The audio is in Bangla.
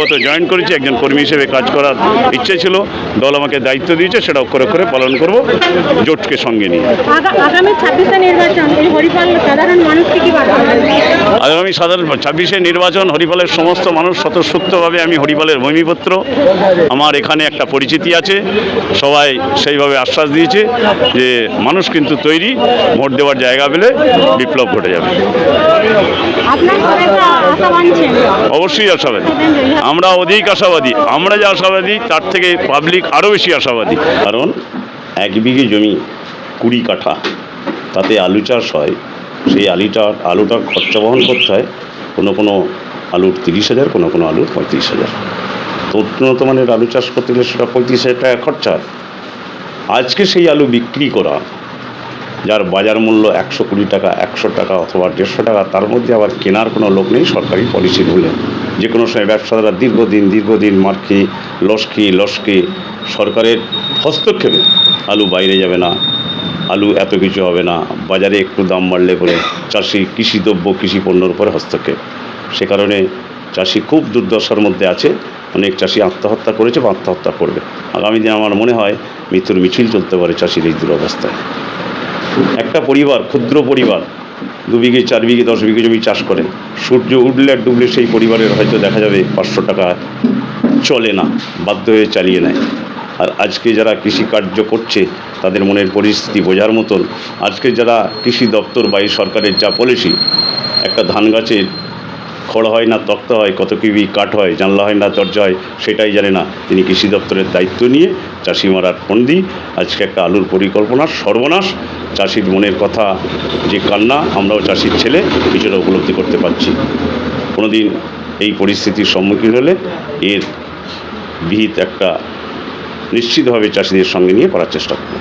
স্বাগত জয়েন করেছি। একজন কর্মী হিসেবে কাজ করার ইচ্ছে ছিল, দল আমাকে দায়িত্ব দিয়েছে, সেটা অক্ষরে অক্ষরে পালন করব জোটকে সঙ্গে নিয়ে। আগামী 26 নির্বাচন এই হরিপাল সাধারণ মানুষকে কি বার্তা দেবেন? আগামী 26 নির্বাচন হরিপালের সমস্ত মানুষ স্বতঃস্ফূর্তভাবে, আমি হরিপালের ভূমিপুত্র, আমার এখানে একটা পরিচিতি আছে, সবাই সেইভাবে আশ্বাস দিয়েছে যে মানুষ কিন্তু তৈরি, ভোট দেওয়ার জায়গা পেলে বিপ্লব ঘটে যাবে। আপনার কতটা আশাবান ছিলেন? অবশ্যই আশাবাদী, আমরা অধিক আশাবাদী। আমরা যে আশাবাদী তার থেকে পাবলিক আরও বেশি আশাবাদী। কারণ 1 বিঘে জমি 20 কাঠা, তাতে আলু চাষ হয়। সেই আলুটার খরচা বহন করতে হয়। কোনো আলুর 30,000, কোনো আলুর 35,000। তো উন্নত মানের আলু চাষ করতে গেলে সেটা 35,000 টাকা খরচা। আজকে সেই আলু বিক্রি করা, যার বাজার মূল্য 120 টাকা, 100 টাকা অথবা 150 টাকা, তার মধ্যে আবার কেনার কোনো লোক নেই সরকারি পলিসি বলে। যে কোনো সময় ব্যবসাদাররা দীর্ঘদিন মার খেয়ে লস খেয়ে সরকারের হস্তক্ষেপে আলু বাইরে যাবে না, আলু এত কিছু হবে না, বাজারে একটু দাম বাড়লে পরে চাষি কৃষি পণ্যের উপরে হস্তক্ষেপ। সে কারণে চাষি খুব দুর্দশার মধ্যে আছে। অনেক চাষি আত্মহত্যা করেছে বা আত্মহত্যা করবে। আগামী দিনে আমার মনে হয় মৃত্যুর মিছিল চলতে পারে চাষির এই দুরবস্থায়। একটা পরিবার, ক্ষুদ্র পরিবার, 2 বিঘে 4 বিঘে 10 বিঘে জমি চাষ করে, সূর্য উঠলে আর ডুবলে সেই পরিবারের হয়তো দেখা যাবে 500 টাকা চলে না, বাধ্য হয়ে চালিয়ে নেয়। আর আজকে যারা কৃষিকার্য করছে তাদের মনের পরিস্থিতি বোঝার মতন। আজকে যারা কৃষি দপ্তর বা এই সরকারের যা পলিসি, একটা ধান গাছের খড় হয় না তক্তা হয়, কত কিবি কাঠ হয়, জানলা হয় না দরজা হয়, সেটাই জানে না। তিনি কৃষি দপ্তরের দায়িত্ব নিয়ে চাষি মারার ফন্দি, আজকে একটা আলুর পরিকল্পনা, সর্বনাশ। চাষির মনের কথা যে কান্না, আমরাও চাষির ছেলে, কিছুটা উপলব্ধি করতে পারছি। কোনোদিন এই পরিস্থিতির সম্মুখীন হলে এর বিহিত একটা নিশ্চিতভাবে চাষিদের সঙ্গে নিয়ে করার চেষ্টা করব।